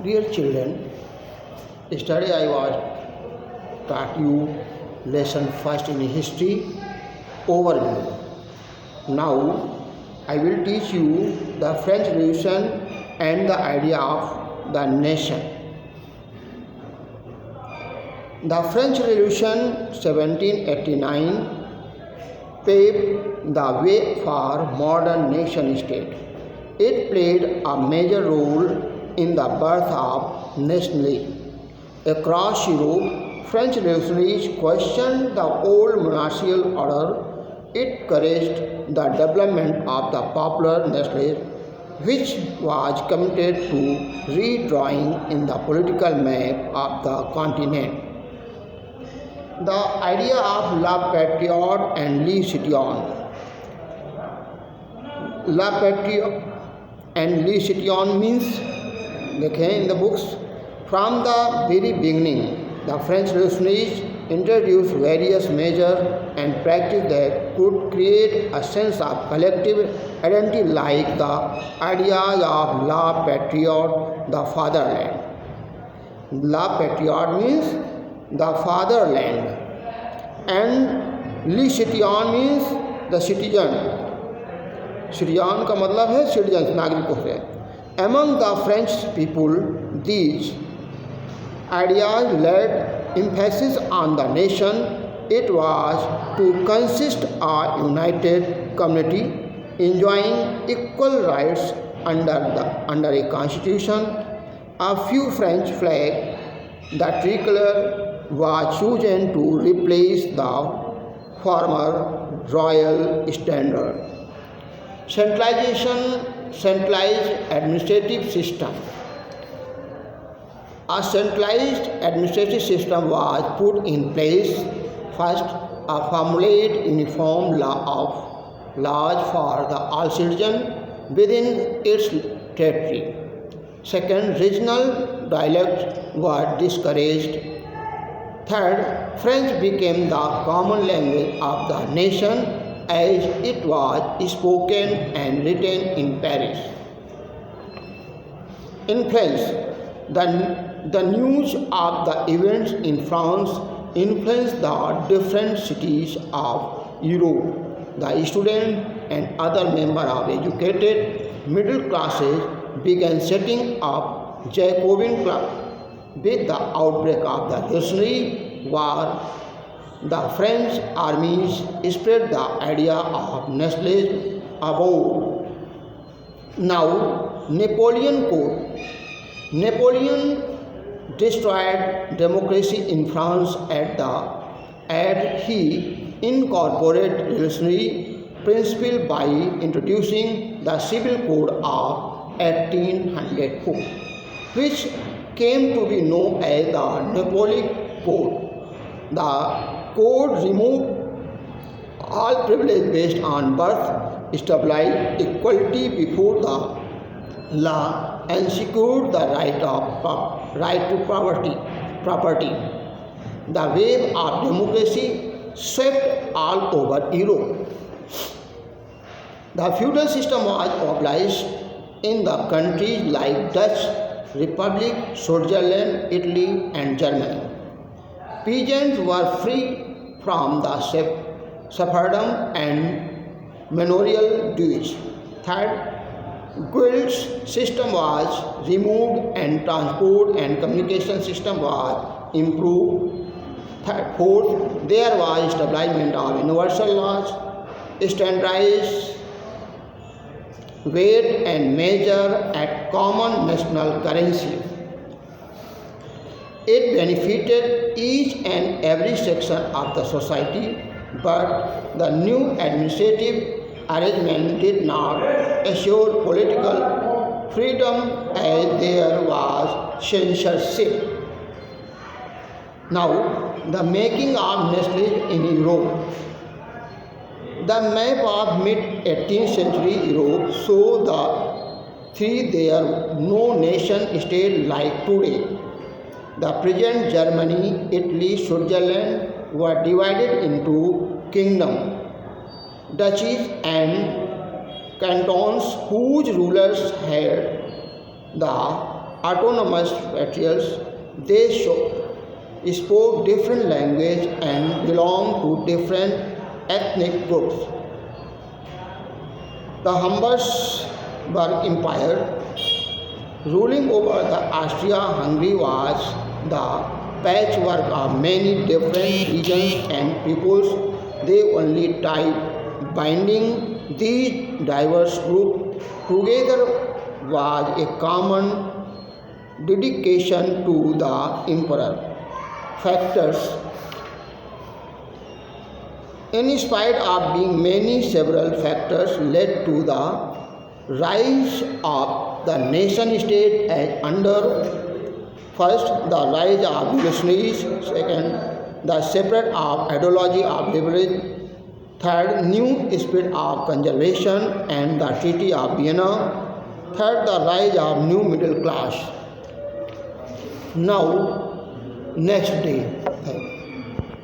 Dear children, yesterday I was taught you lesson first in history overview. Now I will teach you the French Revolution and the idea of the nation. The French Revolution 1789 paved the way for modern nation state. It played a major role in the birth of nationalism. Across Europe, French revolutionaries questioned the old monarchical order. It encouraged the development of the popular nationalism, which was committed to redrawing in the political map of the continent. The idea of La Patriote and Le Citoyen. La Patriote and Le Citoyen means, देखें in the books, from the very beginning, the French revolutionaries introduced various measures and practices that could create a sense of collective identity, like the ideas of La Patriote, the fatherland. La Patriote means the fatherland, and Le Citoyen means the citizen. Citizen का मतलब है citizens, नागरिकों से. Among the French people, these ideas laid emphasis on the nation. It was to consist a united community enjoying equal rights under a constitution. A few French flags, the tricolour, was chosen to replace the former royal standard. Centralized administrative system. A centralized administrative system was put in place. First, a formulated uniform laws for all citizens within its territory. Second, regional dialects were discouraged. Third, French became the common language of the nation as it was spoken and written in Paris. Influence. The news of the events in France influenced the different cities of Europe. The students and other members of educated middle classes began setting up Jacobin clubs. With the outbreak of the Revolutionary War, the French armies spread the idea of nationalism abroad. Now, Napoleon Code. Napoleon destroyed democracy in France as he incorporated revolutionary principle by introducing the Civil Code of 1804, which came to be known as the Napoleonic Code. The code removed all privilege based on birth, established equality before the law, and secured the right to property. The wave of democracy swept all over Europe. The feudal system was abolished in the countries like Dutch Republic, Switzerland, Italy, and Germany. Peasants were free from the serfdom and manorial dues. Third, guilds system was removed and transport and communication system was improved. Fourth, there was establishment of universal laws, standardized weight and measure at common national currency. It benefited each and every section of the society, but the new administrative arrangement did not assure political freedom as there was censorship. Now, the making of nationalism in Europe. The map of mid-18th century Europe shows there no nation state like today. The present Germany, Italy, Switzerland were divided into kingdoms, duchies and cantons whose rulers had the autonomous patriarchs. They spoke different language and belonged to different ethnic groups. The Habsburg Empire, ruling over the Austria-Hungary, was the patchwork of many different regions and peoples. The only tie binding these diverse groups together was a common dedication to the emperor. Factors. In spite of being many, several factors led to the rise of the nation state as under first the rise of revolutionaries, second the spread of ideology of liberalism, third new spirit of conservation and the Treaty of Vienna, third the rise of new middle class. Now next day.